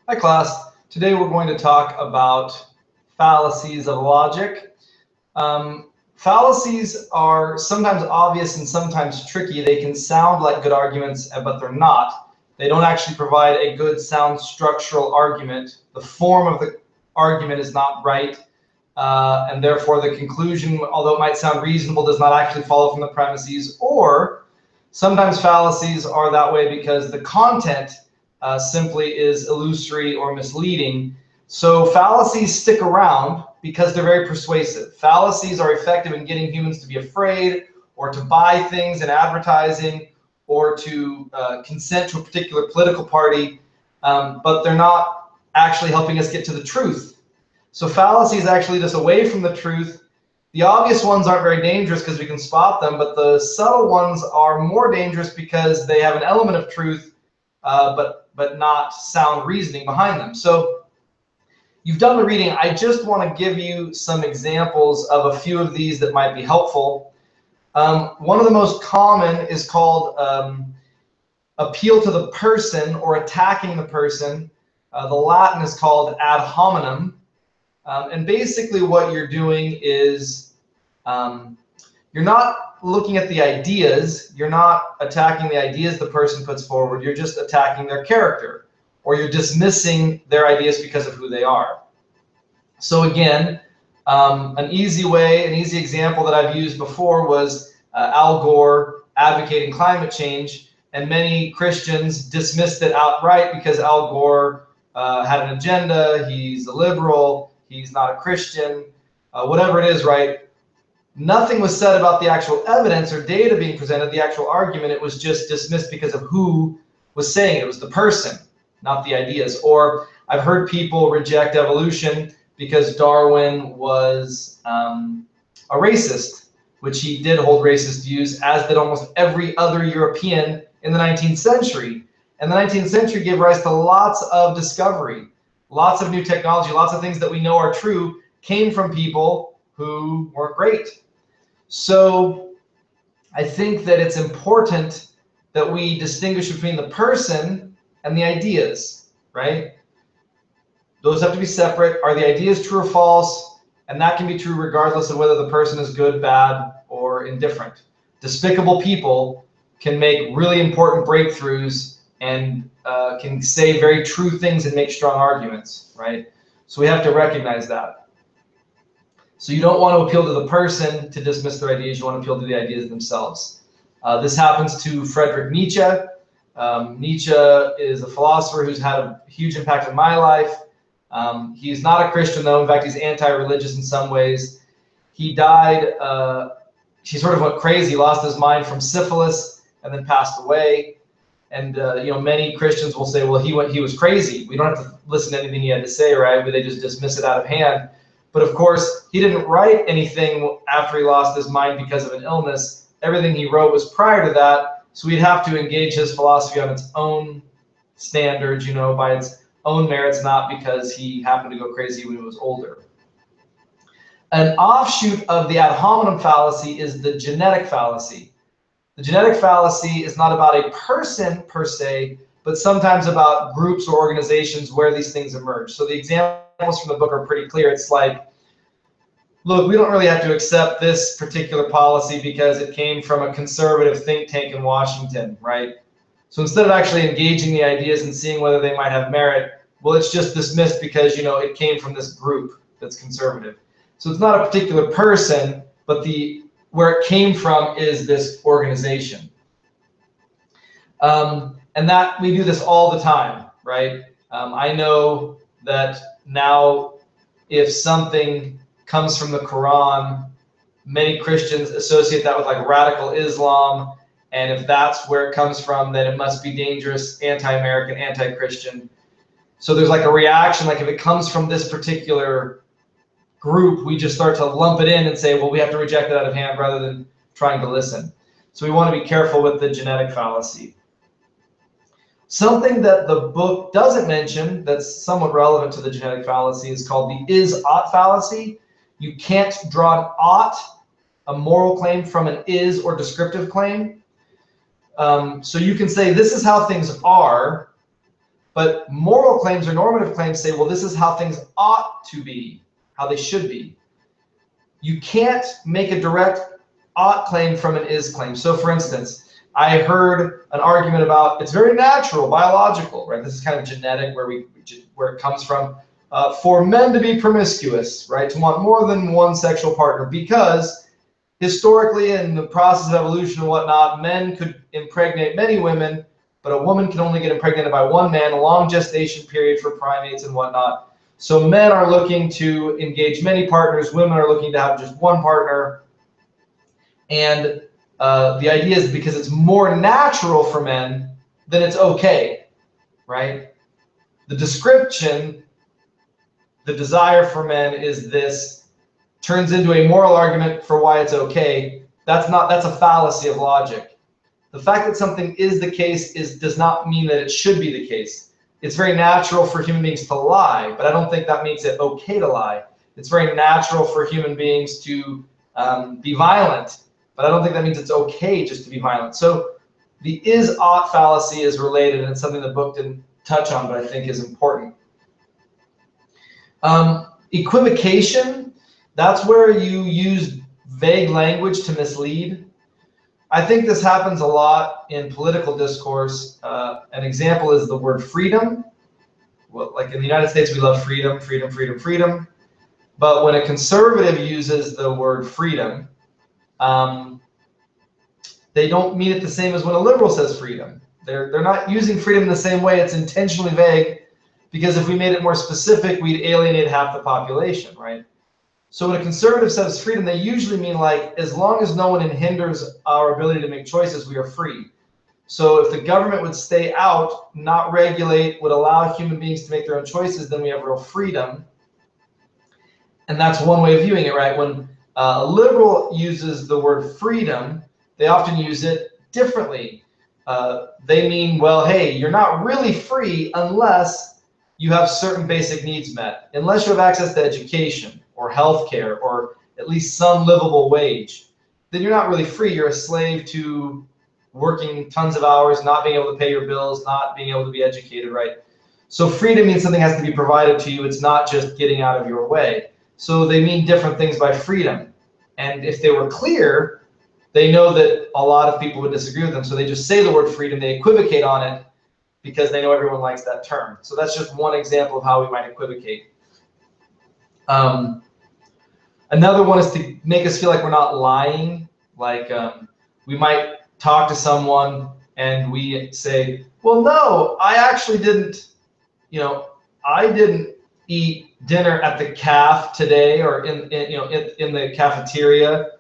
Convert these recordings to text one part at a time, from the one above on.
Hi class, today we're going to talk about fallacies of logic. Fallacies are sometimes obvious and sometimes tricky. They can sound like good arguments, but they're not. They don't actually provide a good sound structural argument. The form of the argument is not right, and therefore the conclusion, although it might sound reasonable, does not actually follow from the premises. Or sometimes fallacies are that way because the content simply is illusory or misleading. So fallacies stick around because they're very persuasive. Fallacies are effective in getting humans to be afraid or to buy things in advertising or to consent to a particular political party, but they're not actually helping us get to the truth. So fallacies actually lead us away from the truth. The obvious ones aren't very dangerous because we can spot them, but the subtle ones are more dangerous because they have an element of truth, but not sound reasoning behind them. So you've done the reading. I just want to give you some examples of a few of these that might be helpful. One of the most common is called appeal to the person or attacking the person. The Latin is called ad hominem. And basically what you're doing is you're not looking at the ideas, you're not attacking the ideas the person puts forward, you're just attacking their character, or you're dismissing their ideas because of who they are. So again, an easy example that I've used before was Al Gore advocating climate change, and many Christians dismissed it outright because Al Gore had an agenda, he's a liberal, he's not a Christian, whatever it is, right? Nothing was said about the actual evidence or data being presented, the actual argument. It was just dismissed because of who was saying it. It was the person, not the ideas. Or I've heard people reject evolution because Darwin was a racist, which he did hold racist views, as did almost every other European in the 19th century. And the 19th century gave rise to lots of discovery, lots of new technology, lots of things that we know are true came from people who weren't great. So I think that it's important that we distinguish between the person and the ideas, right? Those have to be separate. Are the ideas true or false? And that can be true regardless of whether the person is good, bad, or indifferent. Despicable people can make really important breakthroughs and can say very true things and make strong arguments, right? So we have to recognize that. So you don't want to appeal to the person to dismiss their ideas. You want to appeal to the ideas themselves. This happens to Friedrich Nietzsche. Nietzsche is a philosopher who's had a huge impact on my life. He's not a Christian, though. In fact, he's anti-religious in some ways. He died, he sort of went crazy, lost his mind from syphilis, and then passed away. And many Christians will say, well, he was crazy. We don't have to listen to anything he had to say, right? But they just dismiss it out of hand. But of course, he didn't write anything after he lost his mind because of an illness. Everything he wrote was prior to that. So we'd have to engage his philosophy on its own standards, by its own merits, not because he happened to go crazy when he was older. An offshoot of the ad hominem fallacy is the genetic fallacy. The genetic fallacy is not about a person per se, but sometimes about groups or organizations where these things emerge. So the examples from the book are pretty clear. It's like, look, we don't really have to accept this particular policy because it came from a conservative think tank in Washington, right? So instead of actually engaging the ideas and seeing whether they might have merit, well, it's just dismissed because, it came from this group that's conservative. So it's not a particular person, but where it came from is this organization. And that we do this all the time, right? I know that now if something comes from the Quran, many Christians associate that with like radical Islam. And if that's where it comes from, then it must be dangerous, anti-American, anti-Christian. So there's like a reaction, like if it comes from this particular group, we just start to lump it in and say, well, we have to reject it out of hand rather than trying to listen. So we want to be careful with the genetic fallacy. Something that the book doesn't mention that's somewhat relevant to the genetic fallacy is called the is-ought fallacy. You can't draw an ought, a moral claim, from an is or descriptive claim. So you can say this is how things are, But moral claims or normative claims say, well, this is how things ought to be, how they should be. You can't make a direct ought claim from an is claim. So for instance, I heard an argument about it's very natural, biological, right? This is kind of genetic where it comes from, for men to be promiscuous, right? To want more than one sexual partner, because historically in the process of evolution and whatnot, men could impregnate many women, but a woman can only get impregnated by one man, a long gestation period for primates and whatnot. So men are looking to engage many partners, women are looking to have just one partner. And the idea is because it's more natural for men, then it's okay, right? The description, the desire for men is this, turns into a moral argument for why it's okay. That's a fallacy of logic. The fact that something is the case does not mean that it should be the case. It's very natural for human beings to lie, but I don't think that makes it okay to lie. It's very natural for human beings to be violent, but I don't think that means it's okay just to be violent. So the is-ought fallacy is related, and it's something the book didn't touch on, but I think is important. Equivocation, that's where you use vague language to mislead. I think this happens a lot in political discourse. An example is the word freedom. Well, like in the United States, we love freedom, freedom, freedom, freedom. But when a conservative uses the word freedom, they don't mean it the same as when a liberal says freedom. They're not using freedom in the same way. It's intentionally vague, because if we made it more specific, we'd alienate half the population, right? So when a conservative says freedom, they usually mean like, as long as no one hinders our ability to make choices, we are free. So if the government would stay out, not regulate, would allow human beings to make their own choices, then we have real freedom. And that's one way of viewing it, right? When a liberal uses the word freedom, they often use it differently. They mean, well, hey, you're not really free unless you have certain basic needs met, unless you have access to education or healthcare or at least some livable wage, then you're not really free. You're a slave to working tons of hours, not being able to pay your bills, not being able to be educated, right? So freedom means something has to be provided to you. It's not just getting out of your way. So they mean different things by freedom. And if they were clear, they know that a lot of people would disagree with them. So they just say the word freedom, they equivocate on it because they know everyone likes that term. So that's just one example of how we might equivocate. Another one is to make us feel like we're not lying. Like we might talk to someone and we say, well, no, I actually didn't, I didn't eat dinner at the caf today or in the cafeteria.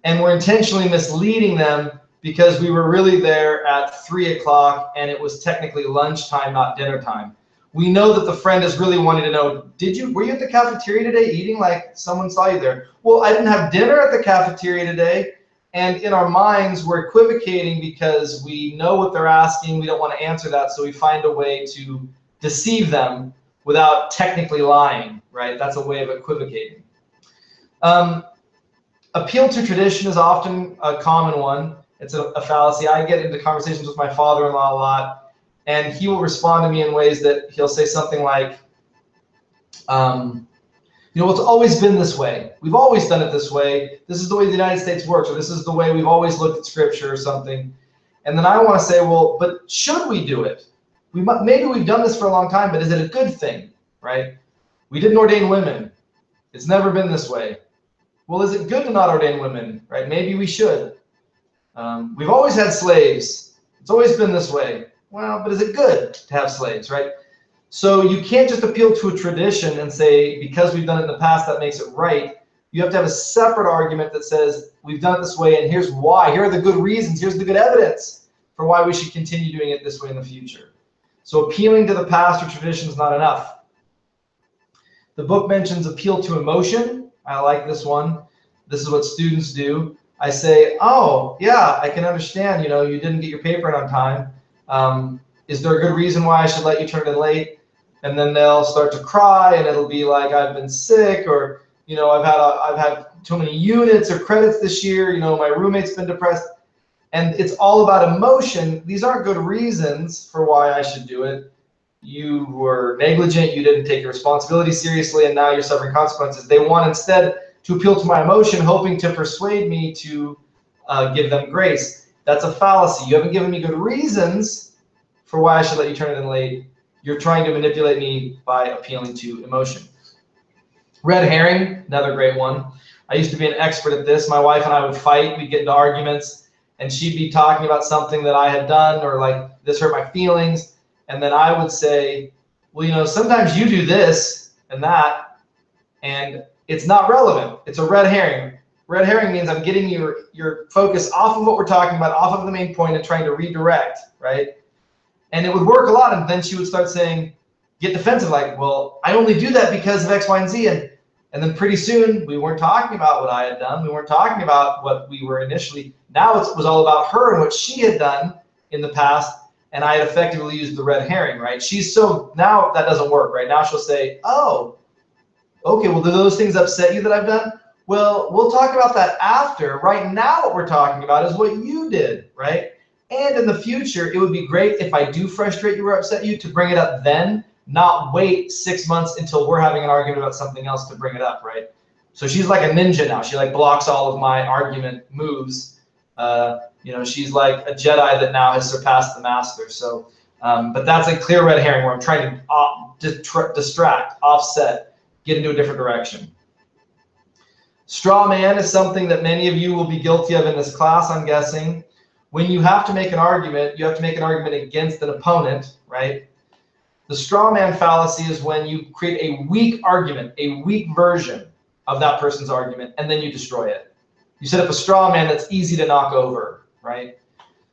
And we're intentionally misleading them because we were really there at 3 o'clock and it was technically lunchtime, not dinner time. We know that the friend is really wanting to know, were you at the cafeteria today eating like someone saw you there? Well, I didn't have dinner at the cafeteria today. And in our minds, we're equivocating because we know what they're asking. We don't want to answer that. So we find a way to deceive them without technically lying, right? That's a way of equivocating. Appeal to tradition is often a common one. It's a fallacy. I get into conversations with my father-in-law a lot, and he will respond to me in ways that he'll say something like, it's always been this way. We've always done it this way. This is the way the United States works, or this is the way we've always looked at scripture or something. And then I want to say, well, but should we do it? Maybe we've done this for a long time, but is it a good thing, right? We didn't ordain women. It's never been this way. Well, is it good to not ordain women, right? Maybe we should. We've always had slaves. It's always been this way. Well, but is it good to have slaves, right? So you can't just appeal to a tradition and say, because we've done it in the past, that makes it right. You have to have a separate argument that says, we've done it this way, and here's why. Here are the good reasons. Here's the good evidence for why we should continue doing it this way in the future. So appealing to the past or tradition is not enough. The book mentions appeal to emotion. I like this one. This is what students do. I say, oh, yeah, I can understand, you didn't get your paper in on time. Is there a good reason why I should let you turn it in late? And then they'll start to cry, and it'll be like, I've been sick, or I've had too many units or credits this year. My roommate's been depressed, and it's all about emotion. These aren't good reasons for why I should do it. you were negligent, you didn't take your responsibility seriously, and now you're suffering consequences. They want instead to appeal to my emotion, hoping to persuade me to give them grace. That's a fallacy. You haven't given me good reasons for why I should let you turn it in late. You're trying to manipulate me by appealing to emotion. Red herring, another great one. I used to be an expert at this. My wife and I would fight. We'd get into arguments, and she'd be talking about something that I had done, or like, this hurt my feelings. And then I would say, well, you know, sometimes you do this and that, and it's not relevant. It's a red herring. Red herring means I'm getting your focus off of what we're talking about, off of the main point, and trying to redirect, right? And it would work a lot. And then she would start saying, get defensive, like, well, I only do that because of X, Y, and Z. And then pretty soon we weren't talking about what I had done. We weren't talking about what we were initially. Now it was all about her and what she had done in the past. And I had effectively used the red herring, right? Now that doesn't work, right? Now she'll say, oh, okay, well, do those things upset you that I've done? Well, we'll talk about that after. Right now what we're talking about is what you did, right? And in the future, it would be great if I do frustrate you or upset you to bring it up then, not wait 6 months until we're having an argument about something else to bring it up, right? So she's like a ninja now. She like blocks all of my argument moves. You know, she's like a Jedi that now has surpassed the master. So, but that's a clear red herring where I'm trying to distract, offset, get into a different direction. Straw man is something that many of you will be guilty of in this class, I'm guessing. When you have to make an argument, you have to make an argument against an opponent, right? The straw man fallacy is when you create a weak argument, a weak version of that person's argument, and then you destroy it. You set up a straw man that's easy to knock over, right?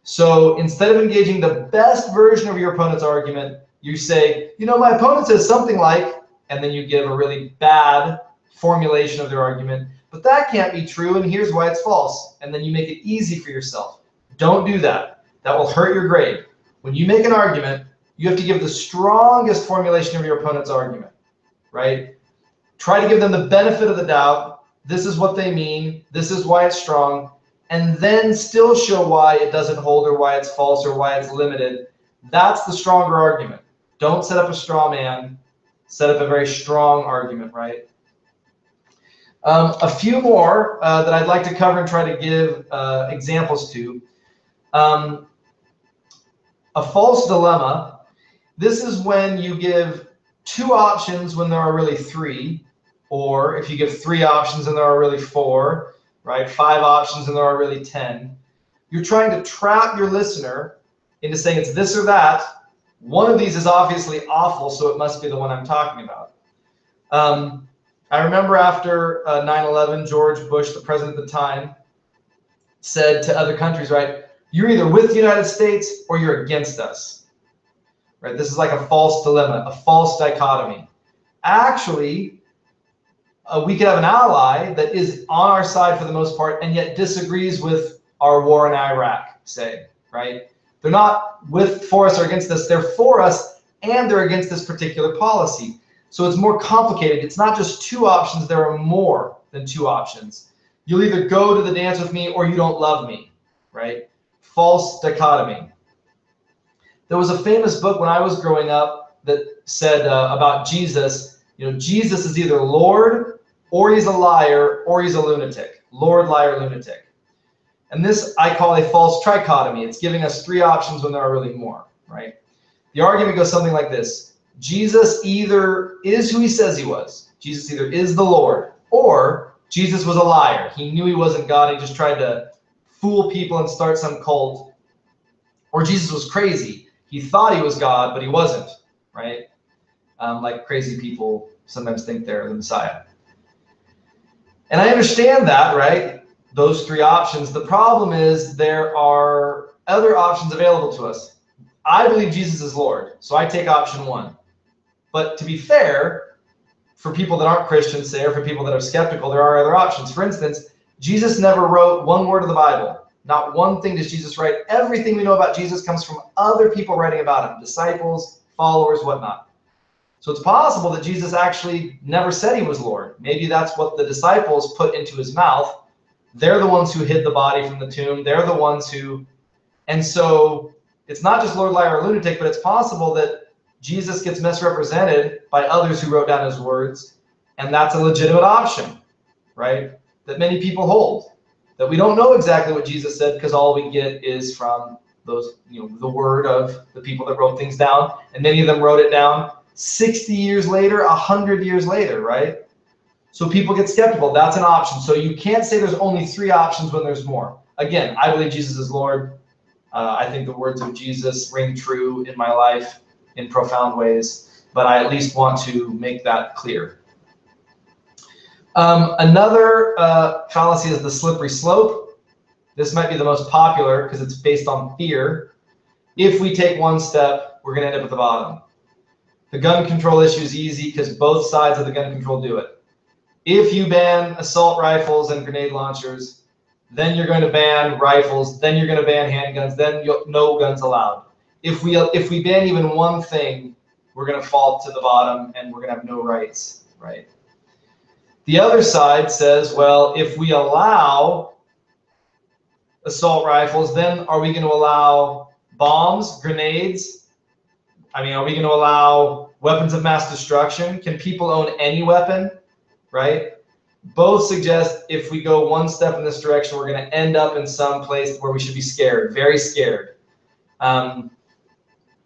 So instead of engaging the best version of your opponent's argument, you say, you know, my opponent says something like, and then you give a really bad formulation of their argument, but that can't be true, and here's why it's false. And then you make it easy for yourself. Don't do that. That will hurt your grade. When you make an argument, you have to give the strongest formulation of your opponent's argument, right? Try to give them the benefit of the doubt. This is what they mean. This is why it's strong. And then still show why it doesn't hold or why it's false or why it's limited. That's the stronger argument. Don't set up a straw man. Set up a very strong argument, right? A few more that I'd like to cover and try to give examples to. A false dilemma. This is when you give 2 options when there are really 3, or if you give 3 options and there are really 4, right? 5 options and there are really 10. You're trying to trap your listener into saying it's this or that. One of these is obviously awful, so it must be the one I'm talking about. I remember after 9/11, George Bush, the president at the time, said to other countries, right, you're either with the United States or you're against us, right? This is like a false dilemma, a false dichotomy. Actually, we could have an ally that is on our side for the most part and yet disagrees with our war in Iraq, say, right? They're not for us or against us, they're for us and they're against this particular policy. So it's more complicated. It's not just 2 options, there are more than 2 options. You'll either go to the dance with me or you don't love me, right? False dichotomy. There was a famous book when I was growing up that said about Jesus, you know, Jesus is either Lord or he's a liar or he's a lunatic. Lord, liar, lunatic. And this I call a false trichotomy. It's giving us 3 options when there are really more, right? The argument goes something like this. Jesus either is who he says he was. Jesus either is the Lord, or Jesus was a liar. He knew he wasn't God. He just tried to fool people and start some cult. Or Jesus was crazy. He thought he was God, but he wasn't, right? Like crazy people sometimes think they're the Messiah. And I understand that, right? Those 3 options. The problem is there are other options available to us. I believe Jesus is Lord, so I take option 1. But to be fair, for people that aren't Christians, say, or for people that are skeptical, there are other options. For instance, Jesus never wrote 1 word of the Bible. Not one thing does Jesus write. Everything we know about Jesus comes from other people writing about him, disciples, followers, whatnot. So it's possible that Jesus actually never said he was Lord. Maybe that's what the disciples put into his mouth. They're the ones who hid the body from the tomb. They're the ones who, and so it's not just Lord, liar, or lunatic, but it's possible that Jesus gets misrepresented by others who wrote down his words, and that's a legitimate option, right? That many people hold. That we don't know exactly what Jesus said because all we get is from those, the word of the people that wrote things down, and many of them wrote it down 60 years later, 100 years later, right? So people get skeptical. That's an option. So you can't say there's only 3 options when there's more. Again, I believe Jesus is Lord. I think the words of Jesus ring true in my life in profound ways, but I at least want to make that clear. Another fallacy is the slippery slope. This might be the most popular because it's based on fear. If we take one step, we're going to end up at the bottom. The gun control issue is easy because both sides of the gun control do it. If you ban assault rifles and grenade launchers, then you're going to ban rifles, then you're going to ban handguns, then no guns allowed. If we ban even one thing, we're going to fall to the bottom and we're going to have no rights, right? The other side says, well, if we allow assault rifles, then are we going to allow bombs, grenades? I mean, are we going to allow weapons of mass destruction? Can people own any weapon, right? Both suggest if we go one step in this direction, we're going to end up in some place where we should be scared, very scared.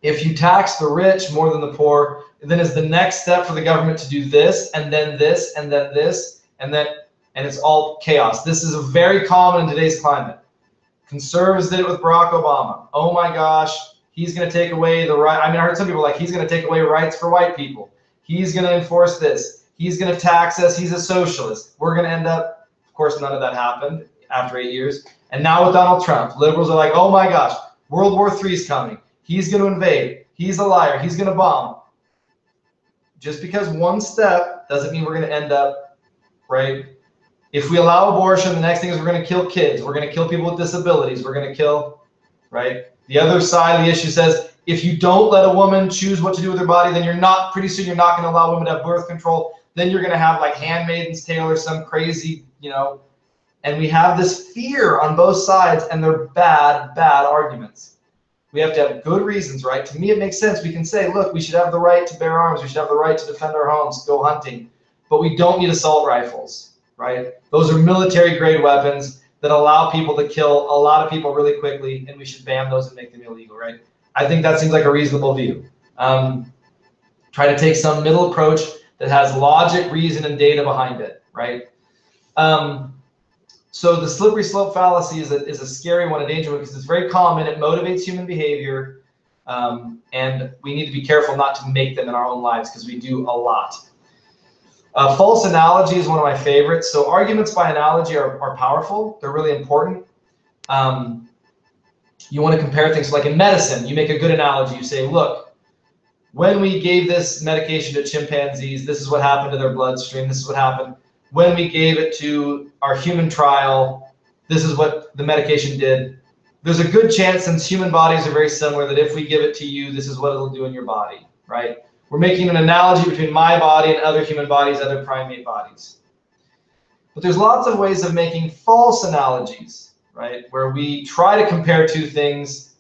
If you tax the rich more than the poor, then is the next step for the government to do this, and then this, and then this, and it's all chaos. This is very common in today's climate. Conservatives did it with Barack Obama. Oh my gosh, he's going to take away the right. I mean, I heard some people like, he's going to take away rights for white people. He's going to enforce this. He's going to tax us. He's a socialist. We're going to end up, of course, none of that happened after 8 years. And now with Donald Trump, liberals are like, oh my gosh, World War III is coming. He's going to invade. He's a liar. He's going to bomb. Just because one step doesn't mean we're going to end up, right? If we allow abortion, the next thing is we're going to kill kids. We're going to kill people with disabilities. We're going to kill, right? The other side of the issue says, if you don't let a woman choose what to do with her body, then pretty soon you're not going to allow women to have birth control. Then you're going to have like Handmaid's Tale or some crazy, and we have this fear on both sides, and they're bad, bad arguments. We have to have good reasons, right? To me, it makes sense. We can say, look, we should have the right to bear arms. We should have the right to defend our homes, go hunting. But we don't need assault rifles, right? Those are military-grade weapons that allow people to kill a lot of people really quickly, and we should ban those and make them illegal, right? I think that seems like a reasonable view. Try to take some middle approach that has logic, reason, and data behind it, right? So the slippery slope fallacy is a scary one, a dangerous one, because it's very common. It motivates human behavior, and we need to be careful not to make them in our own lives because we do a lot. False analogy is one of my favorites. So arguments by analogy are powerful. They're really important. You want to compare things. Like in medicine, you make a good analogy. You say, look, when we gave this medication to chimpanzees, this is what happened to their bloodstream. This is what happened. When we gave it to our human trial, this is what the medication did. There's a good chance, since human bodies are very similar, that if we give it to you, this is what it'll do in your body, right? We're making an analogy between my body and other human bodies, other primate bodies. But there's lots of ways of making false analogies, right? Where we try to compare two things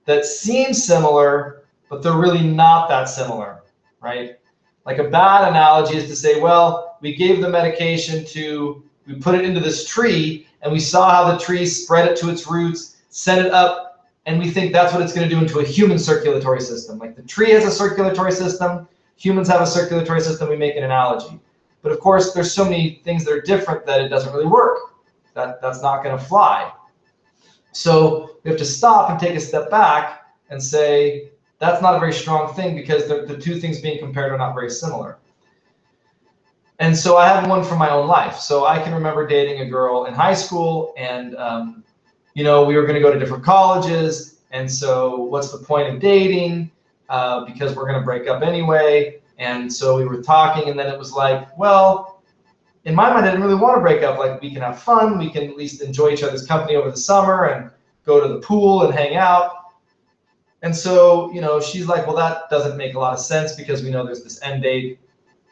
that seem similar, but they're really not that similar, right? Like a bad analogy is to say, well, we gave the medication we put it into this tree, and we saw how the tree spread it to its roots, sent it up, and we think that's what it's going to do into a human circulatory system. Like the tree has a circulatory system, humans have a circulatory system, we make an analogy. But of course, there's so many things that are different that it doesn't really work. That's not going to fly. So we have to stop and take a step back and say, that's not a very strong thing because the two things being compared are not very similar. And so I have one from my own life. So I can remember dating a girl in high school, and we were going to go to different colleges. And so what's the point of dating? Because we're going to break up anyway. And so we were talking, and then it was like, well, in my mind, I didn't really want to break up. Like, we can have fun. We can at least enjoy each other's company over the summer and go to the pool and hang out. And so, she's like, well, that doesn't make a lot of sense because we know there's this end date.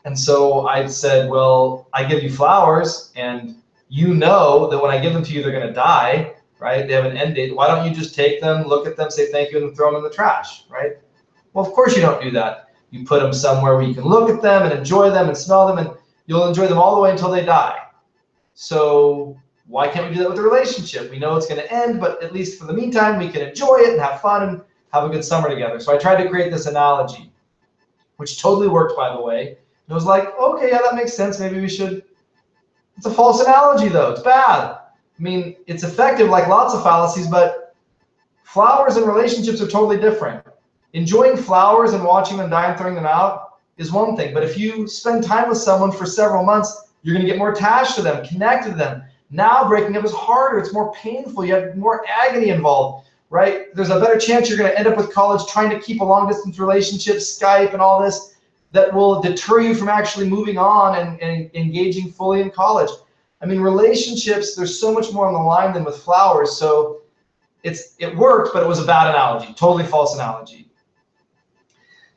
And so I said, well, I give you flowers, and you know that when I give them to you, they're going to die, right? They have an end date. Why don't you just take them, look at them, say thank you, and throw them in the trash, right? Well, of course you don't do that. You put them somewhere where you can look at them and enjoy them and smell them, and you'll enjoy them all the way until they die. So why can't we do that with a relationship? We know it's going to end, but at least for the meantime, we can enjoy it and have fun and have a good summer together. So I tried to create this analogy, which totally worked, by the way. And it was like, okay, yeah, that makes sense. Maybe we should. It's a false analogy, though. It's bad. I mean, it's effective like lots of fallacies, but flowers and relationships are totally different. Enjoying flowers and watching them die and throwing them out is one thing. But if you spend time with someone for several months, you're going to get more attached to them, connected to them. Now breaking up is harder. It's more painful. You have more agony involved, right? There's a better chance you're going to end up with college trying to keep a long-distance relationship, Skype and all this, that will deter you from actually moving on and engaging fully in college. I mean, relationships, there's so much more on the line than with flowers. So it worked, but it was a bad analogy, totally false analogy.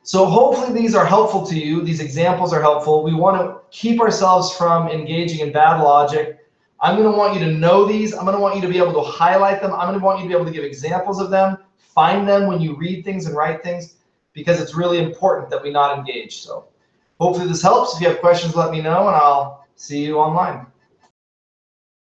So hopefully these are helpful to you. These examples are helpful. We want to keep ourselves from engaging in bad logic. I'm going to want you to know these. I'm going to want you to be able to highlight them. I'm going to want you to be able to give examples of them, find them when you read things and write things, because it's really important that we not engage. So hopefully this helps. If you have questions, let me know, and I'll see you online.